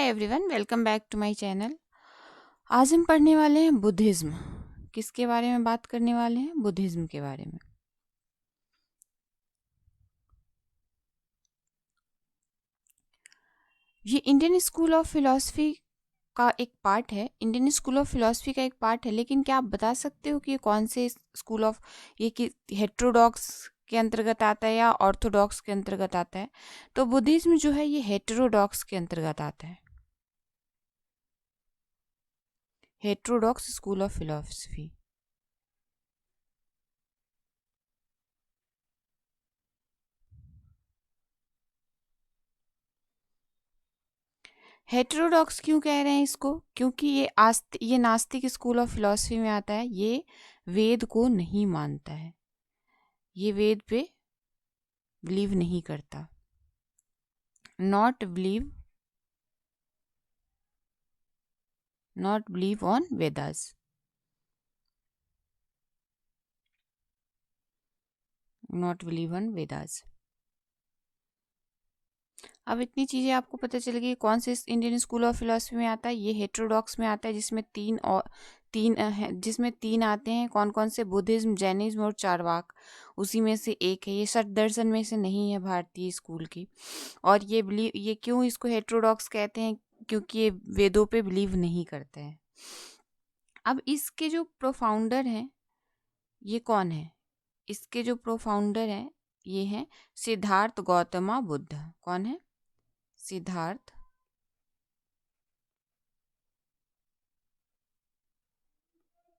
Hi everyone, welcome back to my channel. आज हम पढ़ने वाले हैं बुद्धिज्म। किसके बारे में बात करने वाले हैं? बुद्धिज्म के बारे में। ये इंडियन स्कूल ऑफ फिलॉसफी का एक पार्ट है। इंडियन स्कूल ऑफ फिलॉसफी का एक पार्ट है, लेकिन क्या आप बता सकते हो कि ये कौन से स्कूल ऑफ, ये कि हेटेरोडॉक्स के अंतर्गत आता है या ऑर्थोडॉक्स के अंतर्गत आता है? तो बुद्धिज्म जो है ये हेटेरोडॉक्स के अंतर्गत आता है। Heterodox school of philosophy. Heterodox क्यों कह रहे हैं इसको? क्योंकि ये नास्तिक स्कूल ऑफ फिलॉसफी में आता है। ये वेद को नहीं मानता है, ये वेद पे बिलीव नहीं करता। Not believe on Vedas. Not believe on Vedas. अब इतनी चीज़ें आपको पता चल गई कौन से इंडियन स्कूल ऑफ फिलॉसफी में आता है। ये हेटेरोडॉक्स में आता है, जिसमें जिसमें तीन आते हैं। कौन कौन से? बुद्धिज्म, जैनिज्म और चारवाक। उसी में से एक है। ये षट दर्शन में से नहीं है भारतीय स्कूल की। और ये क्यों इसको हेटेरोडॉक्स कहते हैं? क्योंकि ये वेदों पे बिलीव नहीं करते हैं। अब इसके जो प्रोफाउंडर हैं ये कौन है? इसके जो प्रोफाउंडर हैं ये हैं सिद्धार्थ गौतमा बुद्ध। कौन है? सिद्धार्थ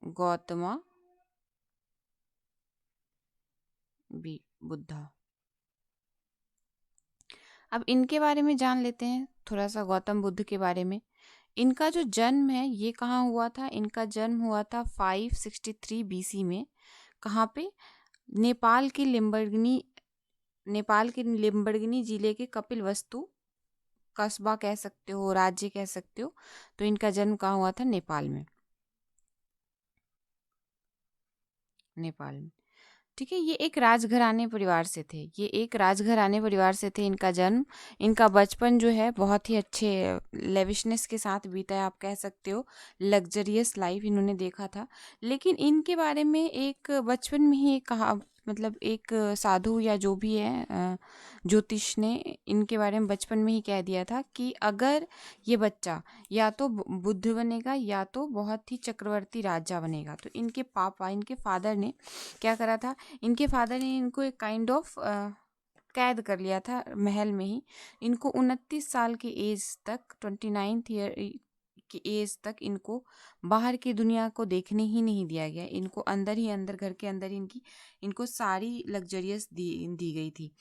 गौतमा बुद्धा। अब इनके बारे में जान लेते हैं थोड़ा सा, गौतम बुद्ध के बारे में। इनका जो जन्म है ये कहाँ हुआ था? इनका जन्म हुआ था 563 बीसी में। कहाँ पे? नेपाल के लिम्बर्गिनी जिले के कपिलवस्तु कस्बा कह सकते हो, राज्य कह सकते हो। तो इनका जन्म कहाँ हुआ था? नेपाल में। नेपाल में, ठीक है। ये एक राजघराने परिवार से थे। ये एक राजघराने परिवार से थे। इनका जन्म, इनका बचपन जो है बहुत ही अच्छे लेविशनेस के साथ बीता है, आप कह सकते हो। लग्जरियस लाइफ इन्होंने देखा था। लेकिन इनके बारे में एक बचपन में ही एक कहा, मतलब एक साधु या जो भी है ज्योतिष ने इनके बारे में बचपन में ही कह दिया था कि अगर ये बच्चा या तो बुद्ध बनेगा या तो बहुत ही चक्रवर्ती राजा बनेगा। तो इनके पापा, इनके फादर ने क्या करा था? इनके फादर ने इनको एक काइंड ऑफ कैद कर लिया था महल में ही। इनको 29 साल की एज तक, 29th ईयर की एज तक इनको बाहर की दुनिया को देखने ही नहीं दिया गया। इनको अंदर ही अंदर, घर के अंदर इनको सारी लग्जरियस दी गई थी।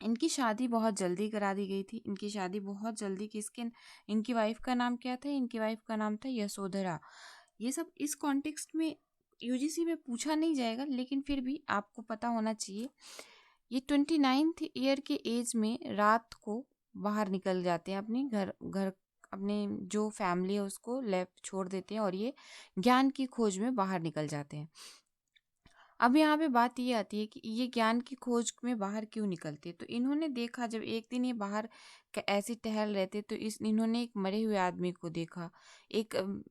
इनकी शादी बहुत जल्दी करा दी गई थी। इनकी शादी बहुत जल्दी, किसके? इनकी वाइफ का नाम क्या था? इनकी वाइफ का नाम था यशोधरा। ये सब इस कॉन्टेक्स्ट में यूजीसी में पूछा नहीं जाएगा, लेकिन फिर भी आपको पता होना चाहिए। ये 29th ईयर के एज में रात को बाहर निकल जाते हैं, अपनी घर घर अपने जो फैमिली है उसको लेफ्ट छोड़ देते हैं और ये ज्ञान की खोज में बाहर निकल जाते हैं। अब यहाँ पे बात ये आती है कि ये ज्ञान की खोज में बाहर क्यों निकलते? तो इन्होंने देखा, जब एक दिन ये बाहर ऐसे टहल रहे थे तो इन्होंने एक मरे हुए आदमी को देखा। एक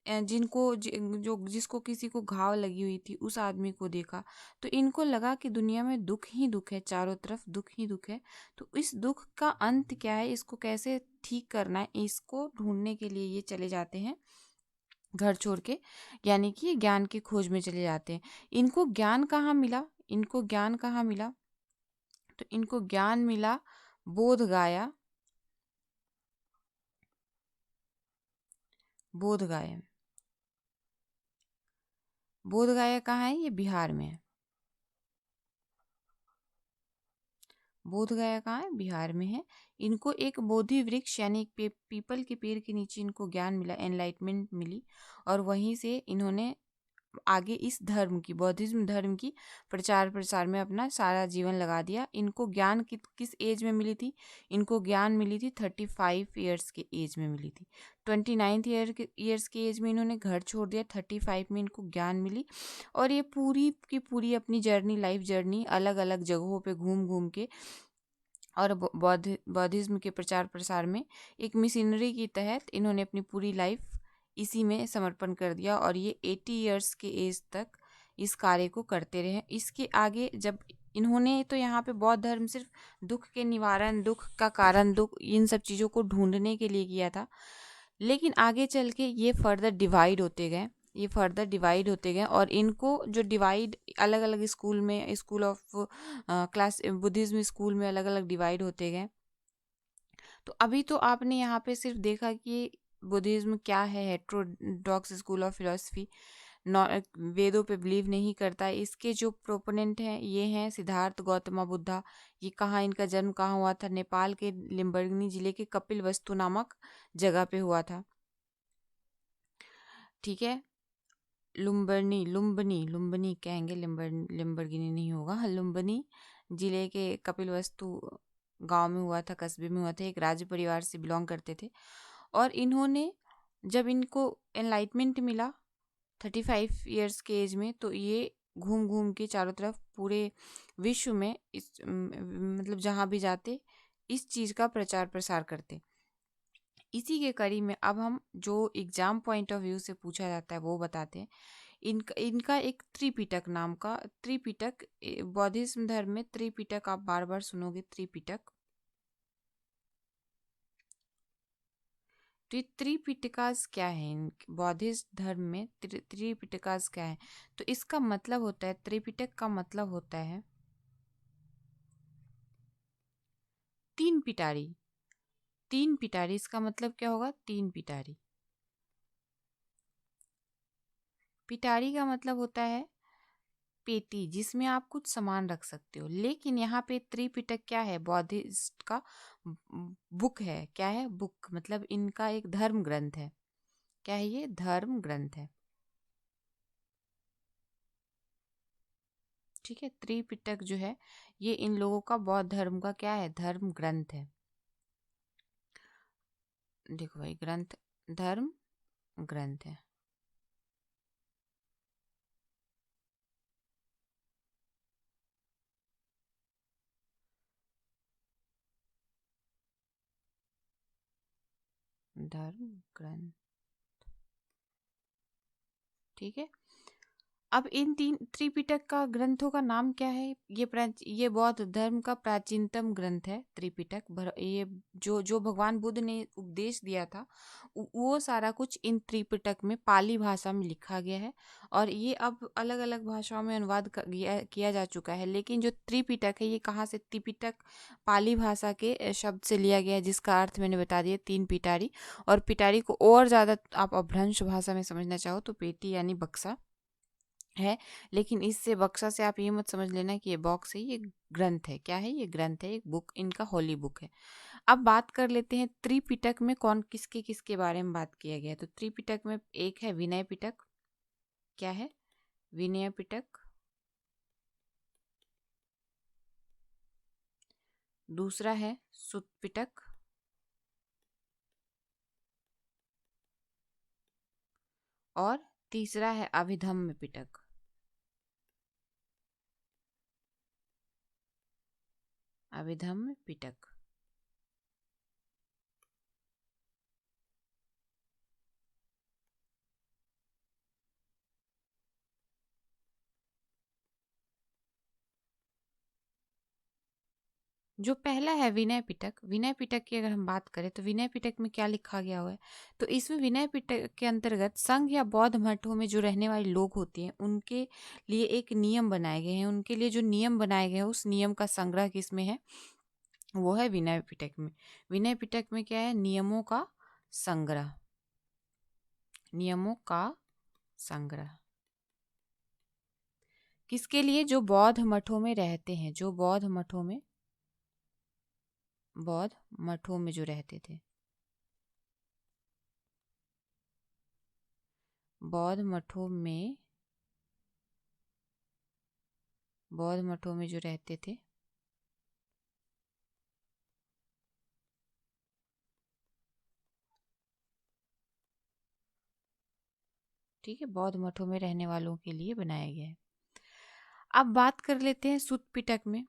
जिसको किसी को घाव लगी हुई थी, उस आदमी को देखा। तो इनको लगा कि दुनिया में दुख ही दुख है, चारों तरफ दुख ही दुख है। तो इस दुख का अंत क्या है, इसको कैसे ठीक करना है, इसको ढूंढने के लिए ये चले जाते हैं घर छोड़ के, यानी कि ज्ञान की खोज में चले जाते हैं। इनको ज्ञान कहाँ मिला? इनको ज्ञान कहाँ मिला? तो इनको ज्ञान मिला बोध गया। बोध गया, बोध गया कहाँ है? ये बिहार में है। बोध गया कहाँ है? बिहार में है। इनको एक बोधि वृक्ष यानी एक पीपल के पेड़ के नीचे इनको ज्ञान मिला, एनलाइटमेंट मिली। और वहीं से इन्होंने आगे इस धर्म की, बौद्धिज्म धर्म की प्रचार प्रसार में अपना सारा जीवन लगा दिया। इनको ज्ञान किस एज में मिली थी? इनको ज्ञान मिली थी 35 ईयर्स के एज में मिली थी। 29th ईयर्स के एज में इन्होंने घर छोड़ दिया, 35 में इनको ज्ञान मिली। और ये पूरी की पूरी अपनी जर्नी, लाइफ जर्नी, अलग अलग जगहों पे घूम घूम के और बौद्धिज्म के प्रचार प्रसार में एक मिशनरी की तहत इन्होंने अपनी पूरी लाइफ इसी में समर्पण कर दिया और ये 80 इयर्स के एज तक इस कार्य को करते रहे। इसके आगे जब इन्होंने तो यहाँ पे बौद्ध धर्म सिर्फ दुख के निवारण, दुख का कारण, दुख इन सब चीज़ों को ढूंढने के लिए किया था, लेकिन आगे चल के ये फर्दर डिवाइड होते गए, ये फर्दर डिवाइड होते गए और इनको जो डिवाइड अलग अलग स्कूल में, school of class Buddhism school में अलग अलग डिवाइड होते गए। तो अभी तो आपने यहाँ पे सिर्फ देखा कि बुद्धिज्म क्या है, हेट्रोडॉक्स स्कूल ऑफ फिलोसफी, वेदों पे बिलीव नहीं करता है। इसके जो प्रोपोनेंट हैं ये हैं सिद्धार्थ गौतम बुद्धा। ये कहाँ, इनका जन्म कहाँ हुआ था? नेपाल के लिम्बर्गनी जिले के कपिल वस्तु नामक जगह पे हुआ था। ठीक है, लुम्बनी लुम्बनी लुम्बनी कहेंगे, लिम्बर्गिनी नहीं होगा, हाँ, लुम्बनी जिले के कपिल वस्तु गांव में हुआ था, कस्बे में हुआ था। एक राज परिवार से बिलोंग करते थे और इन्होंने जब इनको एनलाइटमेंट मिला 35 इयर्स के एज में, तो ये घूम घूम के चारों तरफ पूरे विश्व में इस मतलब जहाँ भी जाते इस चीज़ का प्रचार प्रसार करते। इसी के कड़ी में अब हम जो एग्जाम पॉइंट ऑफ व्यू से पूछा जाता है वो बताते हैं। इनका एक त्रिपिटक नाम का, त्रिपिटक बौद्धिज्म धर्म में त्रिपिटक आप बार बार सुनोगे, त्रिपिटक। तो ये त्रिपिटकास क्या है? बौद्धिस्ट धर्म में त्रिपिटकास क्या है? तो इसका मतलब होता है, त्रिपिटक का मतलब होता है तीन पिटारी। तीन पिटारी, इसका मतलब क्या होगा? तीन पिटारी। पिटारी का मतलब होता है पेटी जिसमें आप कुछ सामान रख सकते हो। लेकिन यहाँ पे त्रिपिटक क्या है? बौद्धिस्ट का बुक है। क्या है? बुक, मतलब इनका एक धर्म ग्रंथ है। क्या है ये? धर्म ग्रंथ है। ठीक है, त्रिपिटक जो है ये इन लोगों का बौद्ध धर्म का क्या है? धर्म ग्रंथ है। देखो भाई, ग्रंथ, धर्म ग्रंथ है। धर्म ग्रंथ, ठीक है। अब इन तीन त्रिपिटक का ग्रंथों का नाम क्या है? ये बौद्ध धर्म का प्राचीनतम ग्रंथ है त्रिपिटक। ये जो भगवान बुद्ध ने उपदेश दिया था वो सारा कुछ इन त्रिपिटक में पाली भाषा में लिखा गया है और ये अब अलग अलग भाषाओं में अनुवाद किया जा चुका है। लेकिन जो त्रिपिटक है ये कहाँ से? त्रिपिटक पाली भाषा के शब्द से लिया गया है जिसका अर्थ मैंने बता दिया, तीन पिटारी। और पिटारी को और ज़्यादा आप अपभ्रंश भाषा में समझना चाहो तो पेटी यानी बक्सा है। लेकिन इससे, बक्सा से आप ये मत समझ लेना कि ये बॉक्स है, ये ग्रंथ है। क्या है? ये ग्रंथ है, एक बुक, इनका होली बुक है। अब बात कर लेते हैं त्रिपिटक में कौन किसके किसके बारे में बात किया गया है। तो त्रिपिटक में एक है विनय पिटक। क्या है? विनय पिटक। दूसरा है सुत पिटक और तीसरा है अभिधम्म पिटक। अभिधम्म पिटक। जो पहला है विनय पिटक, विनय पिटक की अगर हम बात करें तो विनय पिटक में क्या लिखा गया हुआ है? तो इसमें विनय पिटक के अंतर्गत संघ या बौद्ध मठों में जो रहने वाले लोग होते हैं उनके लिए एक नियम बनाए गए हैं। उनके लिए जो नियम बनाए गए हैं उस नियम का संग्रह किसमें है? वो है विनय पिटक में। विनय पिटक में क्या है? नियमों का संग्रह। नियमों का संग्रह किसके लिए? जो बौद्ध मठों में रहते हैं, जो बौद्ध मठों में, बौद्ध मठों में जो रहते थे, बौद्ध मठों में, बौद्ध मठों में जो रहते थे, ठीक है, बौद्ध मठों में रहने वालों के लिए बनाया गया है। अब बात कर लेते हैं सुत पिटक में।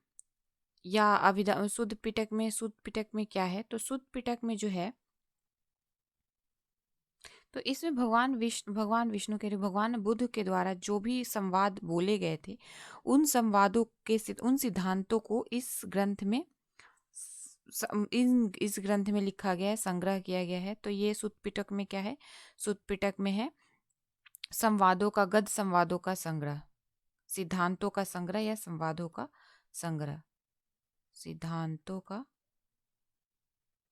या अभिधम शुद्ध पिटक में क्या है, तो शुद्ध पिटक में जो है, तो इसमें भगवान विष्णु के भगवान बुद्ध के द्वारा जो भी संवाद बोले गए थे, उन संवादों के उन सिद्धांतों को इस ग्रंथ में इस ग्रंथ में लिखा गया है, संग्रह किया गया है। तो ये सुत्त पिटक में क्या है, सुत्त पिटक में है संवादों का, गद्य संवादों का संग्रह, सिद्धांतों का संग्रह या संवादों का संग्रह,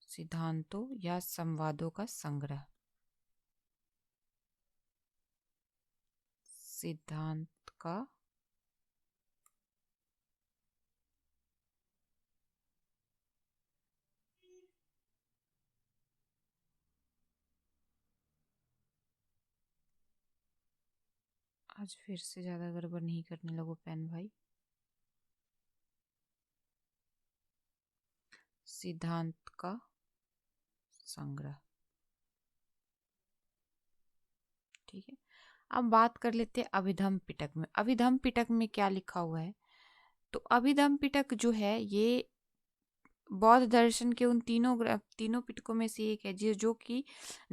सिद्धांतों या संवादों का संग्रह, सिद्धांत का आज फिर से ज्यादा गड़बड़ नहीं करने लगो पेन भाई। सिद्धांत का संग्रह, ठीक है। अब बात कर लेते हैं अभिधम पिटक में। अभिधम पिटक में क्या लिखा हुआ है, तो अभिधम पिटक जो है ये बौद्ध दर्शन के उन तीनों पिटकों में से एक है जो कि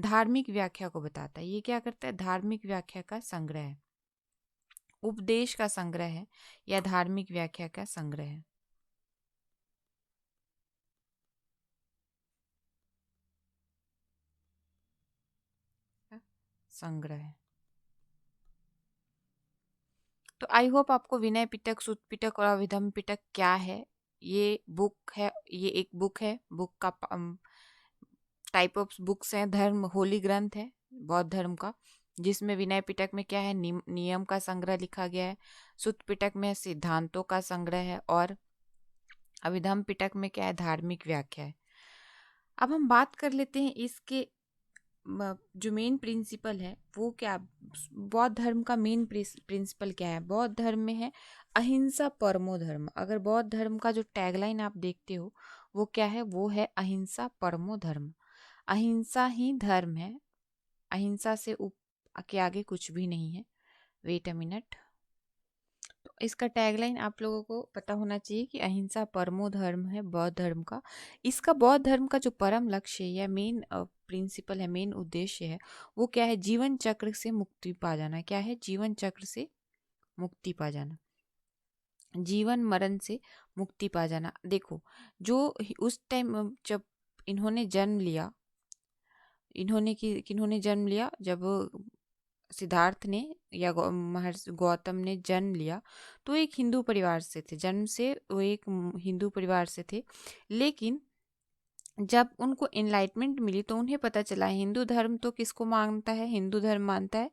धार्मिक व्याख्या को बताता है। ये क्या करता है, धार्मिक व्याख्या का संग्रह है, उपदेश का संग्रह है या धार्मिक व्याख्या का संग्रह है, संग्रह है। तो आई होप आपको विनय पिटक, सुत्त पिटक और अभिधम पिटक क्या है, ये बुक है, ये एक बुक है, बुक का टाइप ऑफ बुक्स हैं, धर्म होली ग्रंथ है बौद्ध धर्म का, जिसमें विनय पिटक में क्या है, नियम का संग्रह लिखा गया है, सुत्त पिटक में सिद्धांतों का संग्रह है, और अभिधम पिटक में क्या है, धार्मिक व्याख्या है। अब हम बात कर लेते हैं इसके जो मेन प्रिंसिपल है वो क्या, बौद्ध धर्म का मेन प्रिंसिपल क्या है। बौद्ध धर्म में है अहिंसा परमो धर्म। अगर बौद्ध धर्म का जो टैगलाइन आप देखते हो वो क्या है, वो है अहिंसा परमो धर्म। अहिंसा ही धर्म है, अहिंसा से के आगे कुछ भी नहीं है। वेट अ मिनट, तो इसका टैगलाइन आप लोगों को पता होना चाहिए कि अहिंसा परमो धर्म है बौद्ध धर्म का। इसका बौद्ध धर्म का जो परम लक्ष्य है या मेन प्रिंसिपल है, मेन उद्देश्य है, वो क्या है, जीवन चक्र से मुक्ति पा जाना। क्या है, जीवन चक्र से मुक्ति पा जाना, जीवन मरण से मुक्ति पा जाना। देखो, जो उस टाइम जब इन्होंने जन्म लिया, किन्होंने जन्म लिया, जब सिद्धार्थ ने या महर्षि गौतम ने जन्म लिया, तो एक हिंदू परिवार से थे, जन्म से वो एक हिंदू परिवार से थे। लेकिन जब उनको एनलाइटमेंट मिली तो उन्हें पता चला हिंदू धर्म तो किसको मानता है, हिंदू धर्म मानता है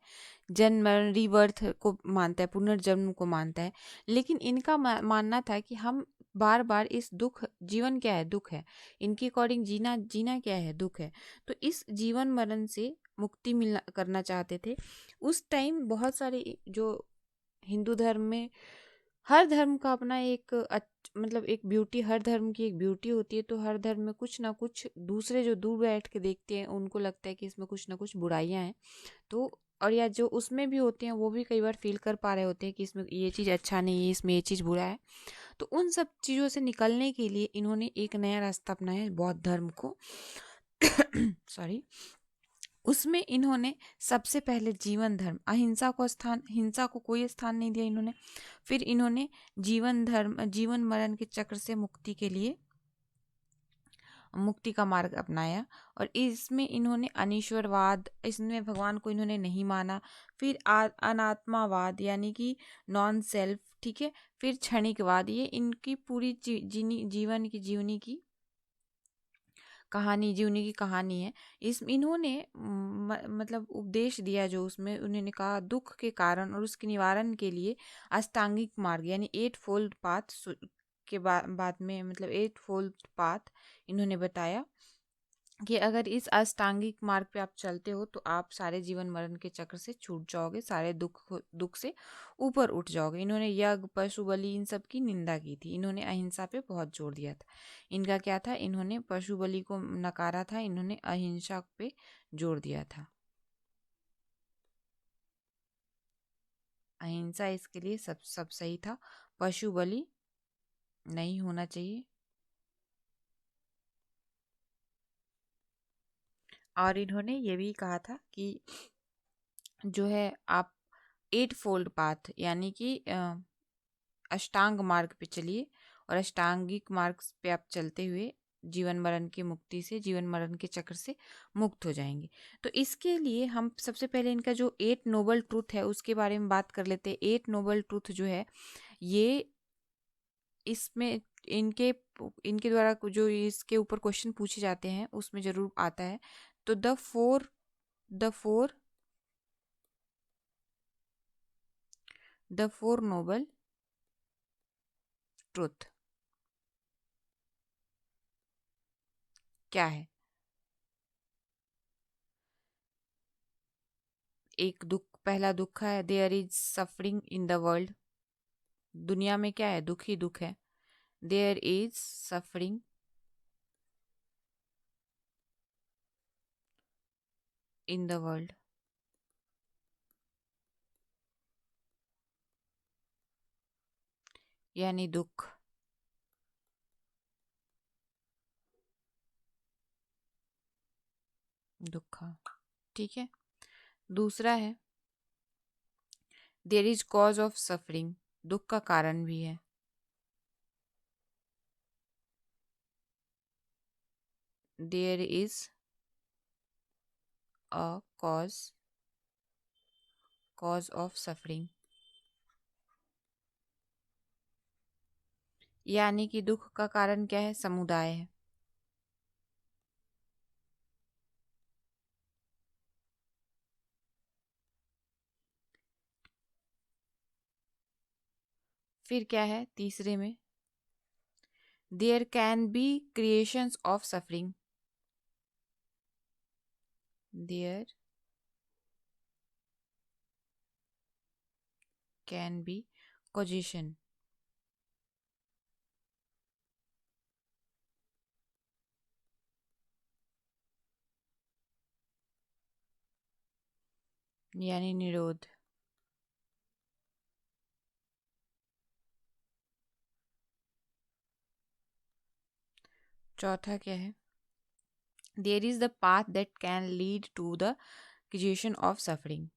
जन्म मरण रीबर्थ को मानता है, पुनर्जन्म को मानता है। लेकिन इनका मानना था कि हम बार बार इस दुख, जीवन क्या है, दुख है, इनके अकॉर्डिंग जीना जीना क्या है, दुख है। तो इस जीवन मरण से मुक्ति मिलना करना चाहते थे। उस टाइम बहुत सारे जो हिंदू धर्म में, हर धर्म का अपना एक मतलब एक ब्यूटी, हर धर्म की एक ब्यूटी होती है। तो हर धर्म में कुछ ना कुछ, दूसरे जो दूर बैठ के देखते हैं उनको लगता है कि इसमें कुछ ना कुछ बुराइयां हैं। तो और या जो उसमें भी होते हैं वो भी कई बार फील कर पा रहे होते हैं कि इसमें ये चीज़ अच्छा नहीं है, इसमें ये चीज़ बुरा है। तो उन सब चीज़ों से निकलने के लिए इन्होंने एक नया रास्ता अपनाया बौद्ध धर्म को सॉरी, उसमें इन्होंने सबसे पहले जीवन धर्म, अहिंसा को स्थान, हिंसा को कोई स्थान नहीं दिया इन्होंने। फिर इन्होंने जीवन धर्म, जीवन मरण के चक्र से मुक्ति के लिए मुक्ति का मार्ग अपनाया। और इसमें इन्होंने अनीश्वरवाद, इसमें भगवान को इन्होंने नहीं माना। फिर अनात्मावाद यानी कि नॉन सेल्फ, ठीक है। फिर क्षणिकवाद, ये इनकी पूरी जीवन की जीवनी की कहानी, जीवनी की कहानी है। इस इन्होंने मतलब उपदेश दिया जो उसमें उन्होंने कहा, दुख के कारण और उसके निवारण के लिए अष्टांगिक मार्ग यानी एट फोल्ड पाथ के बाद में, मतलब एट फोल्ड पाथ इन्होंने बताया कि अगर इस अष्टांगिक मार्ग पे आप चलते हो तो आप सारे जीवन मरण के चक्र से छूट जाओगे, सारे दुख से ऊपर उठ जाओगे। इन्होंने यज्ञ, पशु बलि, इन सब की निंदा की थी। इन्होंने अहिंसा पे बहुत जोर दिया था। इनका क्या था, इन्होंने पशु बलि को नकारा था, इन्होंने अहिंसा पे जोर दिया था। अहिंसा इसके लिए सब सही था, पशु बलि नहीं होना चाहिए। और इन्होंने ये भी कहा था कि जो है आप एट फोल्ड पाथ यानी कि अष्टांग मार्ग पे चलिए, और अष्टांगिक मार्ग पे आप चलते हुए जीवन मरण की मुक्ति से, जीवन मरण के चक्र से मुक्त हो जाएंगे। तो इसके लिए हम सबसे पहले इनका जो एट नोबल ट्रूथ है उसके बारे में बात कर लेते हैं। एट नोबल ट्रूथ जो है ये इसमें इनके इनके द्वारा जो इसके ऊपर क्वेश्चन पूछे जाते हैं उसमें जरूर आता है। तो द फोर नोबल ट्रुथ क्या है? एक दुख, पहला दुख है there is suffering in the world. दुनिया में क्या है? दुख ही दुख है। There is suffering in the world, यानी दुख। दुख, ठीक है। दूसरा है there is cause of suffering, दुख का कारण भी है। There is a cause of suffering, यानी कि दुख का कारण क्या है? समुदाय है। फिर क्या है तीसरे में? There can be creations of suffering, there can be causation, यानी निरोध। चौथा क्या है? There is the path that can lead to the creation of suffering,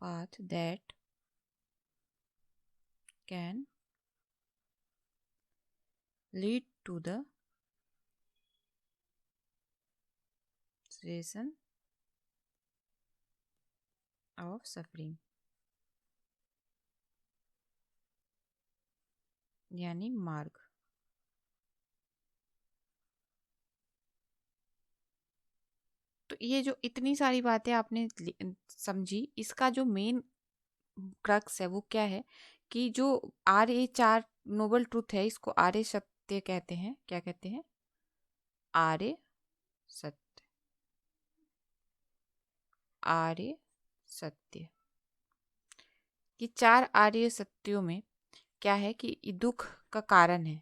path that can lead to the cessation of suffering, यानी मार्ग। तो ये जो इतनी सारी बातें आपने समझी, इसका जो मेन क्रक्स है वो क्या है कि जो आर्य चार नोबल ट्रूथ है इसको आर्य सत्य कहते हैं। क्या कहते हैं? आर्य सत्य, आर्य सत्य। ये चार आर्य सत्यों में क्या है कि ये दुख का कारण है।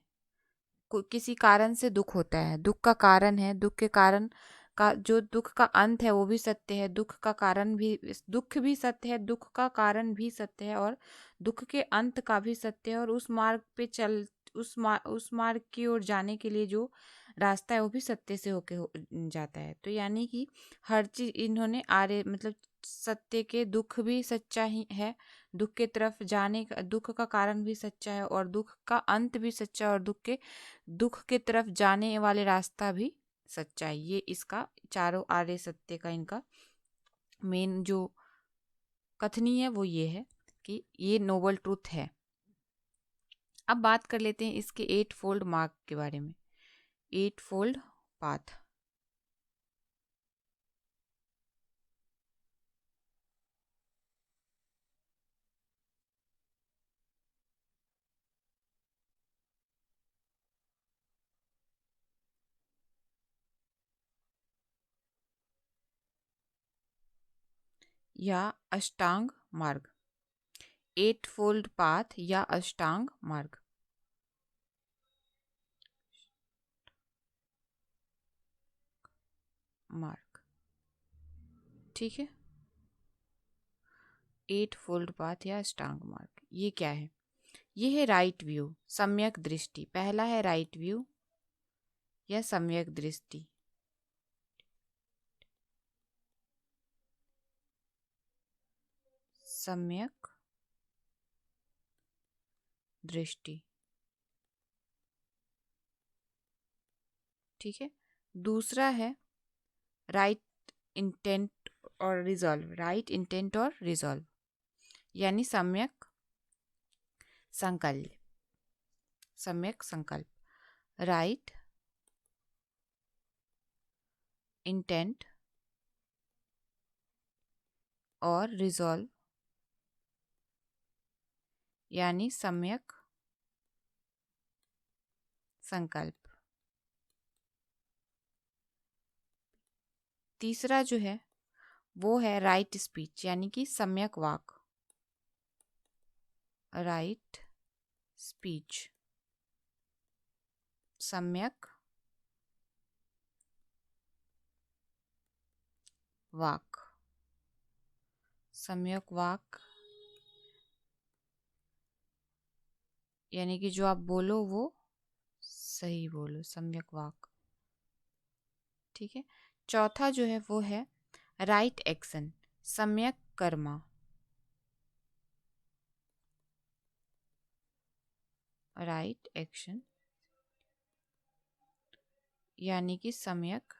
किसी कारण से दुख होता है, दुख का कारण है, दुख के कारण का जो दुख का अंत है वो भी सत्य है, दुख का कारण भी, दुख भी सत्य है, दुख का कारण भी सत्य है, और दुख के अंत का भी सत्य है। और उस मार्ग पे उस मार्ग की ओर जाने के लिए जो रास्ता है वो भी सत्य से जाता है। तो यानी कि हर चीज इन्होंने आर्य मतलब सत्य के दुख भी सच्चा ही है, दुख के तरफ जाने का, दुख का कारण भी सच्चा है, और दुख का अंत भी सच्चा है, और दुख के तरफ जाने वाले रास्ता भी सच्चा है। ये इसका चारों आर्य सत्य का इनका मेन जो कथनी है वो ये है कि ये नोबल ट्रूथ है। अब बात कर लेते हैं इसके एट फोल्ड मार्ग के बारे में। एट फोल्ड पाथ, या अष्टांग मार्ग। एट फोल्ड पाथ या अष्टांग मार्ग, मार्ग, ठीक है। एट फोल्ड पाथ या अष्टांग मार्ग, ये क्या है? ये है राइट व्यू, सम्यक दृष्टि। पहला है राइट व्यू या सम्यक दृष्टि। सम्यक दृष्टि, ठीक है। दूसरा है राइट इंटेंट और रिजॉल्व, राइट इंटेंट और रिजॉल्व यानी सम्यक संकल्प, सम्यक संकल्प। राइट इंटेंट और रिजॉल्व यानी सम्यक संकल्प। तीसरा जो है वो है राइट स्पीच यानी कि सम्यक वाक, राइट स्पीच, सम्यक वाक, सम्यक वाक यानी कि जो आप बोलो वो सही बोलो, सम्यक वाक, ठीक है। चौथा जो है वो है राइट एक्शन, सम्यक कर्मा, राइट एक्शन यानी कि सम्यक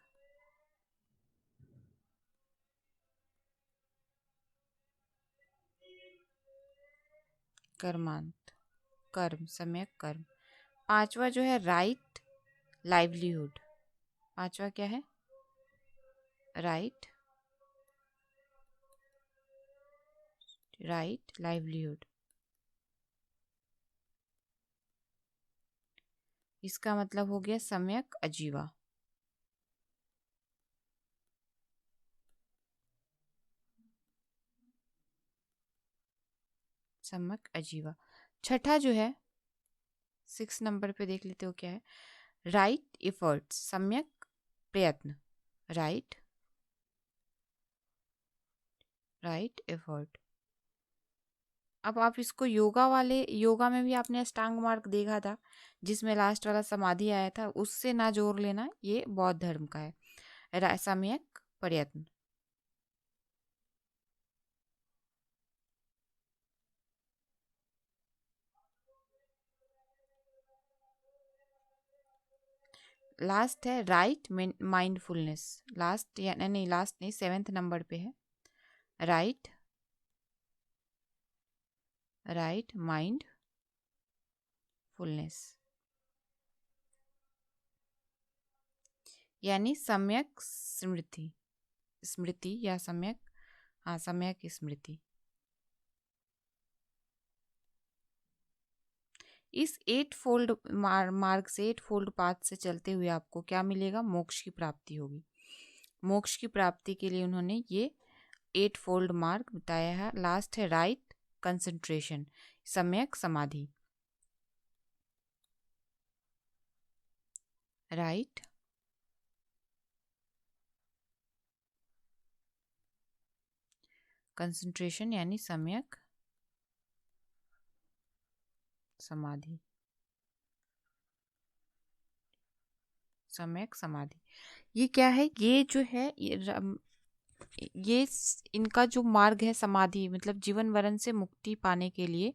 कर्मांत, कर्म, सम्यक कर्म। पांचवा जो है राइट लाइवलीहुड, पांचवा क्या है? राइट, राइट लाइवलीहुड, इसका मतलब हो गया सम्यक आजीवा, सम्यक आजीवा। छठा जो है 6 नंबर पे देख लेते हो क्या है? राइट एफर्ट्स, सम्यक प्रयत्न, राइट, राइट एफर्ट। अब आप इसको योगा वाले, योगा में भी आपने अष्टांग मार्ग देखा था जिसमें लास्ट वाला समाधि आया था, उससे ना जोड़ लेना, ये बौद्ध धर्म का है। सम्यक प्रयत्न। लास्ट है राइट माइंडफुलनेस, लास्ट या नहीं, लास्ट नहीं, 7th नंबर पे है राइट, राइट माइंडफुलनेस यानी सम्यक स्मृति, स्मृति या सम्यक, हाँ सम्यक स्मृति। इस 8 फोल्ड मार्ग से, 8 फोल्ड पाथ से चलते हुए आपको क्या मिलेगा? मोक्ष की प्राप्ति होगी। मोक्ष की प्राप्ति के लिए उन्होंने ये 8 फोल्ड मार्ग बताया है। लास्ट है राइट कंसंट्रेशन, सम्यक समाधि, राइट कंसंट्रेशन यानी सम्यक समाधि, सम्यक समाधि। ये क्या है? ये जो है ये इनका जो मार्ग है समाधि, मतलब जीवन वरण से मुक्ति पाने के लिए,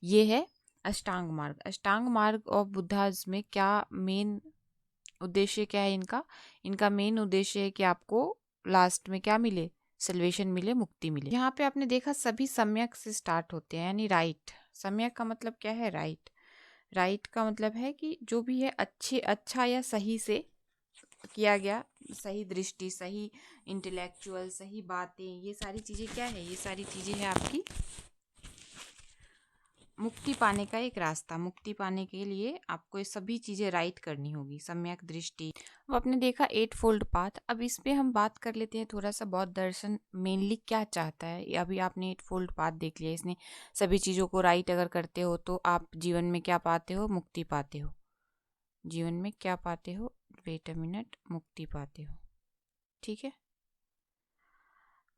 ये है अष्टांग मार्ग। अष्टांग मार्ग और बुद्धाज्म में क्या मेन उद्देश्य क्या है इनका? इनका मेन उद्देश्य है कि आपको लास्ट में क्या मिले? सल्वेशन मिले, मुक्ति मिले। यहाँ पे आपने देखा सभी सम्यक से स्टार्ट होते हैं यानी राइट। सम्यक का मतलब क्या है? राइट। राइट का मतलब है कि जो भी है अच्छे, अच्छा या सही से किया गया, सही दृष्टि, सही इंटेलेक्चुअल, सही बातें, ये सारी चीज़ें क्या है? ये सारी चीज़ें है आपकी मुक्ति पाने का एक रास्ता। मुक्ति पाने के लिए आपको ये सभी चीज़ें राइट करनी होगी, सम्यक दृष्टि। अब आपने देखा 8 फोल्ड पाथ। अब इस पे हम बात कर लेते हैं थोड़ा सा, बौद्ध दर्शन मेनली क्या चाहता है। अभी आपने 8 फोल्ड पाथ देख लिया, इसने सभी चीज़ों को राइट अगर करते हो तो आप जीवन में क्या पाते हो? मुक्ति पाते हो। जीवन में क्या पाते हो? वेट अ मिनट, मुक्ति पाते हो, ठीक है।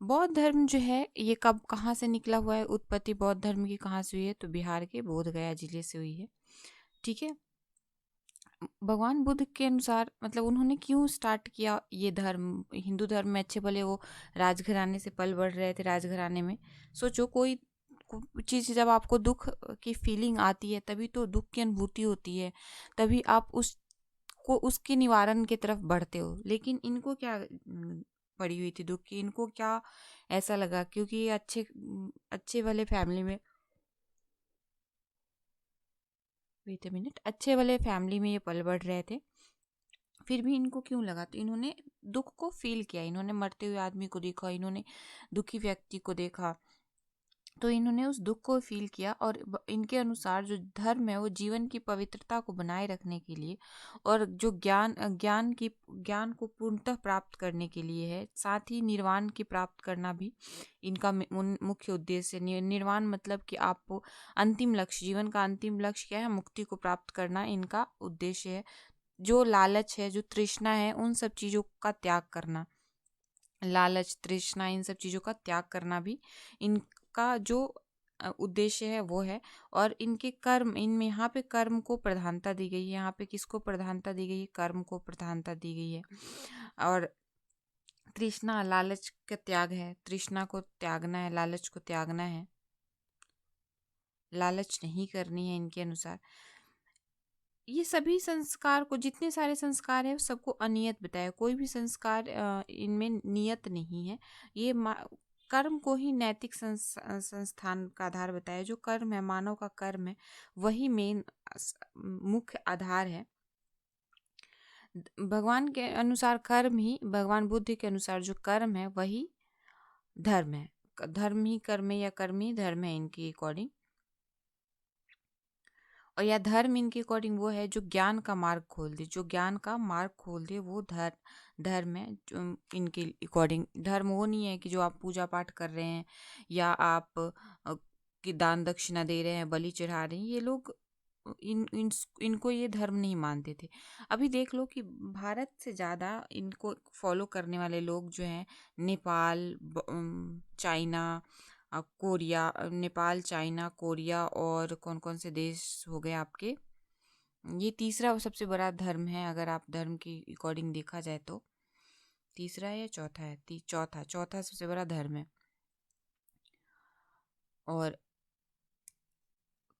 बौद्ध धर्म जो है ये कब कहाँ से निकला हुआ है, उत्पत्ति बौद्ध धर्म की कहाँ से हुई है, तो बिहार के बोध गया जिले से हुई है। ठीक है। भगवान बुद्ध के अनुसार मतलब उन्होंने क्यों स्टार्ट किया ये धर्म, हिंदू धर्म में अच्छे भले वो राजघराने से पल बढ़ रहे थे, राजघराने में सोचो कोई चीज़ जब आपको दुख की फीलिंग आती है तभी तो दुख की अनुभूति होती है, तभी आप उसको उसके निवारण की तरफ बढ़ते हो। लेकिन इनको क्या पड़ी हुई थी दुख की, इनको क्या ऐसा लगा क्योंकि ये अच्छे वाले फैमिली में, वेट अ मिनट, अच्छे वाले फैमिली में ये पल बढ़ रहे थे, फिर भी इनको क्यों लगा, तो इन्होंने दुख को फील किया, इन्होंने मरते हुए आदमी को देखा, इन्होंने दुखी व्यक्ति को देखा, तो इन्होंने उस दुख को फील किया। और इनके अनुसार जो धर्म है वो जीवन की पवित्रता को बनाए रखने के लिए और जो ज्ञान को पूर्णतः प्राप्त करने के लिए है, साथ ही निर्वाण की प्राप्त करना भी इनका मुख्य उद्देश्य है। निर्वाण मतलब कि आप अंतिम लक्ष्य, जीवन का अंतिम लक्ष्य क्या है, मुक्ति को प्राप्त करना इनका उद्देश्य है। जो लालच है, जो तृष्णा है, उन सब चीज़ों का त्याग करना, लालच तृष्णा इन सब चीज़ों का त्याग करना भी इनका जो उद्देश्य है वो है। और इनके कर्म, इनमें यहाँ पे कर्म को प्रधानता दी गई है, यहाँ पे किसको प्रधानता दी गई है, कर्म को प्रधानता दी गई है। और तृष्णा लालच का त्याग है, तृष्णा को त्यागना है, लालच को त्यागना है, लालच नहीं करनी है इनके अनुसार। ये सभी संस्कार को, जितने सारे संस्कार है सबको अनियत बताया, कोई भी संस्कार इनमें नियत नहीं है। ये कर्म को ही नैतिक संस्थान का आधार बताया। जो कर्म है, मानव का कर्म है, वही मेन मुख्य आधार है। भगवान के अनुसार कर्म ही, भगवान बुद्ध के अनुसार जो कर्म है वही धर्म है। धर्म ही कर्म है या कर्म ही धर्म है इनकी अकॉर्डिंग। और या धर्म इनके अकॉर्डिंग वो है जो ज्ञान का मार्ग खोल दे, जो ज्ञान का मार्ग खोल दे वो धर्म है। जो इनके अकॉर्डिंग धर्म वो नहीं है कि जो आप पूजा पाठ कर रहे हैं या आप कि दान दक्षिणा दे रहे हैं, बलि चढ़ा रहे हैं, ये लोग इनको ये धर्म नहीं मानते थे। अभी देख लो कि भारत से ज़्यादा इनको फॉलो करने वाले लोग जो हैं Nepal, China, Korea, Nepal, China, Korea और कौन कौन से देश हो गए आपके, ये तीसरा सबसे बड़ा धर्म है अगर आप धर्म की अकॉर्डिंग देखा जाए तो। तीसरा है या चौथा है, चौथा सबसे बड़ा धर्म है। और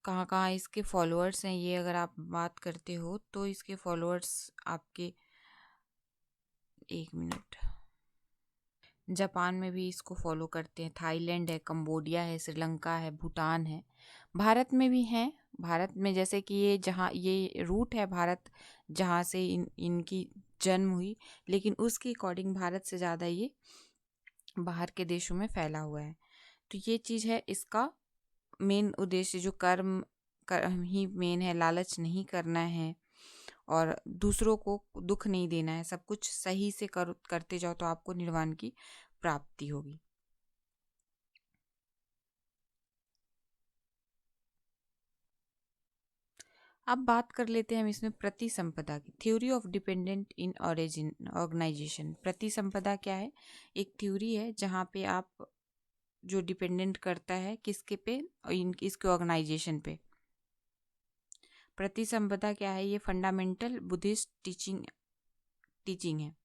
कहाँ कहाँ इसके फॉलोअर्स हैं ये अगर आप बात करते हो तो इसके फॉलोअर्स आपके, एक मिनट, जापान में भी इसको फॉलो करते हैं, थाईलैंड है, कंबोडिया है, श्रीलंका है, भूटान है, भारत में भी हैं। भारत में जैसे कि ये जहाँ ये रूट है भारत जहाँ से इनकी जन्म हुई, लेकिन उसके अकॉर्डिंग भारत से ज़्यादा ये बाहर के देशों में फैला हुआ है। तो ये चीज़ है इसका मेन उद्देश्य, जो कर्म ही मेन है, लालच नहीं करना है और दूसरों को दुख नहीं देना है, सब कुछ सही से करते जाओ तो आपको निर्वाण की प्राप्ति होगी। अब बात कर लेते हैं हम इसमें प्रतिसंपदा की, theory of dependent in origin organisation. प्रतिसंपदा क्या है, एक थ्योरी है जहाँ पे आप जो डिपेंडेंट करता है किसके पे, इसके ऑर्गेनाइजेशन पे। प्रतिसंपदा क्या है, ये फंडामेंटल बुद्धिस्ट टीचिंग है।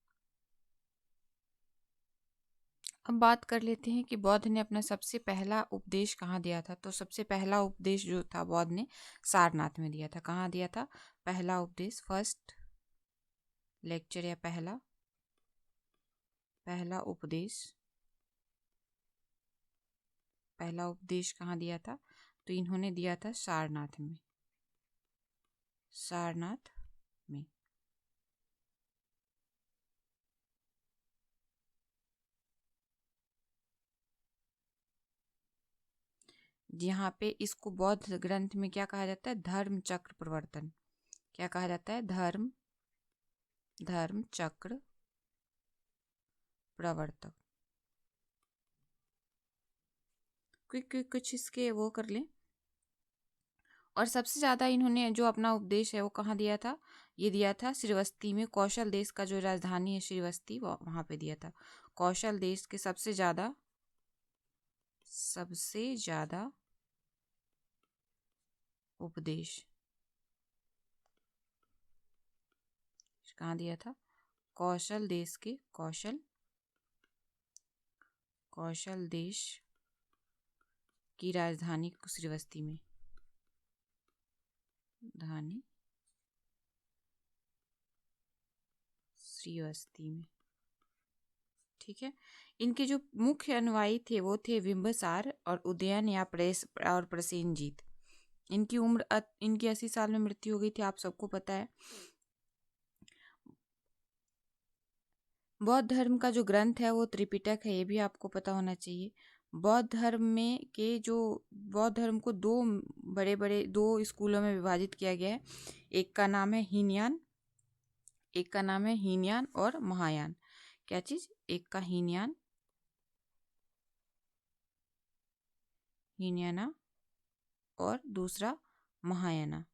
अब बात कर लेते हैं कि बौद्ध ने अपना सबसे पहला उपदेश कहाँ दिया था। तो सबसे पहला उपदेश जो था बौद्ध ने सारनाथ में दिया था। कहाँ दिया था पहला उपदेश, फर्स्ट लेक्चर या पहला उपदेश कहाँ दिया था, तो इन्होंने दिया था सारनाथ में। यहाँ पे इसको बौद्ध ग्रंथ में क्या कहा जाता है, धर्म चक्र प्रवर्तन। क्या कहा जाता है, धर्म चक्र प्रवर्तक। कुछ इसके वो कर लें। और सबसे ज़्यादा इन्होंने जो अपना उपदेश है वो कहाँ दिया था, ये दिया था श्रीवस्ती में, कौशल देश का जो राजधानी है श्रीवस्ती, वहाँ पे दिया था। कौशल देश के सबसे ज़्यादा सबसे ज्यादा उपदेश कहाँ दिया था? कौशल देश के कौशल देश की राजधानी श्रीवस्ती में धानी श्रीवस्ती में। ठीक है। इनके जो मुख्य अनुयायी थे वो थे बिंबिसार और उदयन या प्रसेनजीत। इनकी उम्र इनकी 80 साल में मृत्यु हो गई थी, आप सबको पता है। बौद्ध धर्म का जो ग्रंथ है वो त्रिपिटक है, ये भी आपको पता होना चाहिए। बौद्ध धर्म में के जो बौद्ध धर्म को दो स्कूलों में विभाजित किया गया है। एक का नाम है हीनयान और महायान। क्या चीज? एक का हीनयाना और दूसरा महायाना।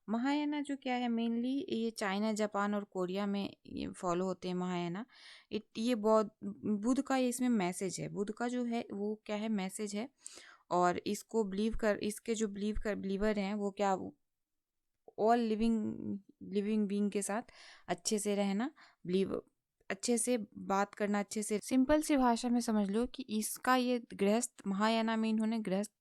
महायाना जो क्या है, मेनली ये चाइना, जापान और कोरिया में ये फॉलो होते हैं महायाना। ये बौद्ध बुद्ध का ये इसमें मैसेज है। बुद्ध का जो है वो क्या है, मैसेज है। और इसके जो बिलीवर हैं वो क्या, ऑल लिविंग बीइंग के साथ अच्छे से रहना, बिलीव अच्छे से बात करना, अच्छे से सिंपल सी भाषा में समझ लो कि इसका ये गृहस्थ महायाना में इन्होंने गृहस्थ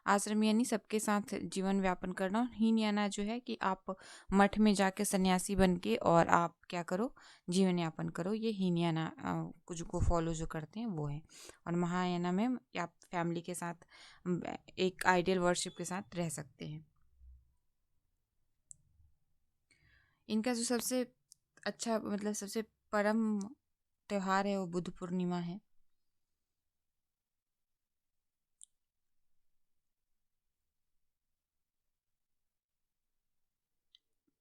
आश्रम यानी सबके साथ जीवन व्यापन करना। हीनयाना जो है कि आप मठ में जाके सन्यासी बन के और आप क्या करो, जीवन यापन करो। ये हीनयाना कुछ को फॉलो जो करते हैं वो है। और महायाना में आप फैमिली के साथ एक आइडियल वर्शिप के साथ रह सकते हैं। इनका जो सबसे अच्छा मतलब सबसे परम त्योहार है वो बुद्ध पूर्णिमा है।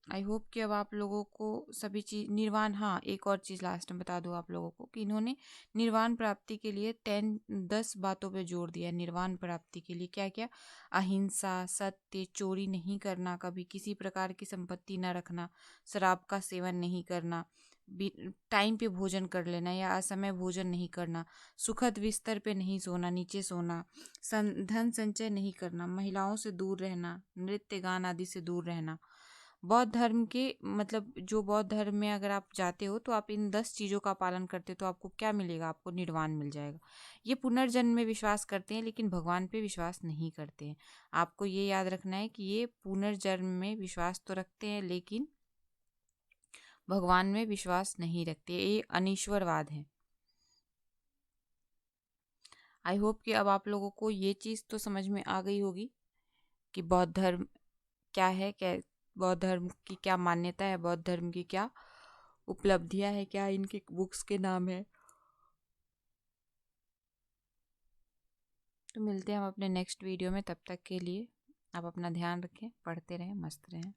आई होप कि अब आप लोगों को सभी चीज निर्वाण, हाँ एक और चीज लास्ट में बता दूं आप लोगों को कि इन्होंने निर्वाण प्राप्ति के लिए 10 बातों पे जोर दिया। निर्वाण प्राप्ति के लिए क्या क्या? अहिंसा, सत्य, चोरी नहीं करना, कभी किसी प्रकार की संपत्ति न रखना, शराब का सेवन नहीं करना, टाइम पे भोजन कर लेना या असमय भोजन नहीं करना, सुखद बिस्तर पे नहीं सोना, नीचे सोना, धन संचय नहीं करना, महिलाओं से दूर रहना, नृत्य गान आदि से दूर रहना। बौद्ध धर्म के मतलब जो बौद्ध धर्म में अगर आप जाते हो तो आप इन 10 चीज़ों का पालन करते हो तो आपको क्या मिलेगा? आपको निर्वाण मिल जाएगा। ये पुनर्जन्म में विश्वास करते हैं लेकिन भगवान पे विश्वास नहीं करते हैं। आपको ये याद रखना है कि ये पुनर्जन्म में विश्वास तो रखते हैं लेकिन भगवान में विश्वास नहीं रखते। ये अनीश्वरवाद है। आई होप कि अब आप लोगों को ये चीज़ तो समझ में आ गई होगी कि बौद्ध धर्म क्या है, क्या बौद्ध धर्म की क्या मान्यता है, बौद्ध धर्म की क्या उपलब्धियां है, क्या इनके बुक्स के नाम है। तो मिलते हैं हम अपने नेक्स्ट वीडियो में, तब तक के लिए आप अपना ध्यान रखें, पढ़ते रहें, मस्त रहें।